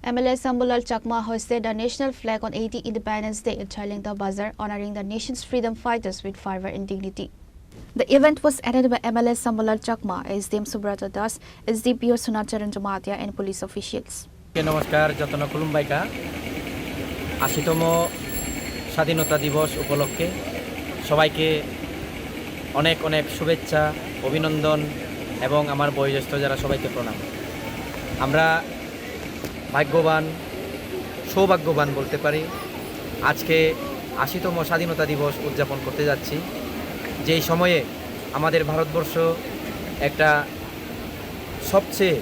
MLA Sambulal Chakma hoisted the national flag on 80 Independence Day in Chailingta Bazar, honoring the nation's freedom fighters with fervor and dignity. The event was attended by MLA Sambulal Chakma, SDM Subrata Das, SDPO Sunacharan Jamatia, and police officials. নমস্কার যতন খুলুমবাইকা ৮০তম স্বাধীনতা দিবস উপলক্ষে সবাইকে অনেক অনেক শুভেচ্ছা অভিনন্দন এবং আমার বয়োজ্যেষ্ঠ যারা সবাইকে প্রণাম। আমরা ভাগ্যবান সৌভাগ্যবান বলতে পারি আজকে ৮০তম স্বাধীনতা দিবস উদযাপন করতে যাচ্ছি, যেই সময়ে আমাদের ভারতবর্ষ একটা সবচেয়ে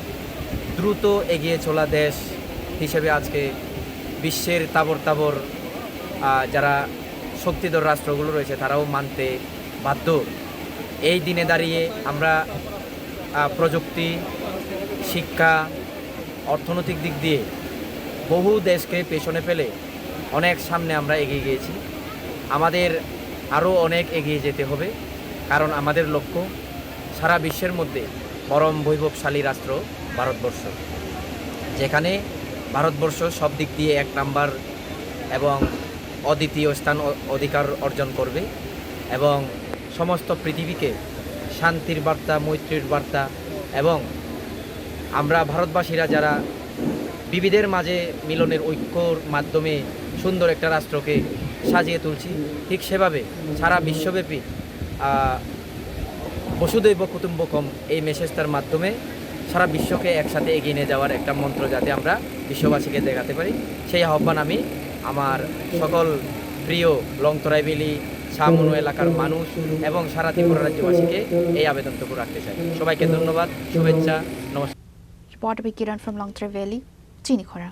দ্রুত এগিয়ে চলা দেশ হিসেবে আজকে বিশ্বের তাবর যারা শক্তিধর রাষ্ট্রগুলো রয়েছে তারাও মানতে বাধ্য। এই দিনে দাঁড়িয়ে আমরা প্রযুক্তি, শিক্ষা, অর্থনৈতিক দিক দিয়ে বহু দেশকে পেছনে ফেলে অনেক সামনে আমরা এগিয়ে গিয়েছি। আমাদের আরও অনেক এগিয়ে যেতে হবে, কারণ আমাদের লক্ষ্য সারা বিশ্বের মধ্যে পরম বৈভবশালী রাষ্ট্র ভারতবর্ষ, যেখানে ভারতবর্ষ সব দিক দিয়ে এক নাম্বার এবং অদ্বিতীয় স্থান অধিকার অর্জন করবে এবং সমস্ত পৃথিবীকে শান্তির বার্তা, মৈত্রীর বার্তা এবং আমরা ভারতবাসীরা যারা বিবিধের মাঝে মিলনের ঐক্যর মাধ্যমে সুন্দর একটা রাষ্ট্রকে সাজিয়ে তুলছি, ঠিক সেভাবে সারা বিশ্বব্যাপী বসুধৈব কুটুম্বকম এই মেসেজটার মাধ্যমে সারা বিশ্বকে একসাথে এগিয়ে নিয়ে যাওয়ার একটা মন্ত্র যাতে আমরা বিশ্ববাসীকে দেখাতে পারি, সেই আহ্বান আমি আমার সকল প্রিয় লংতরাই ভ্যালি, শাহমুনু এলাকার মানুষ এবং সারা ত্রিপুরা রাজ্যবাসীকে এই আবেদনটুকু রাখতে চাই। সবাইকে ধন্যবাদ, শুভেচ্ছা, নমস্কার। Report by Kiran from Longtray Valley, Chinikhora.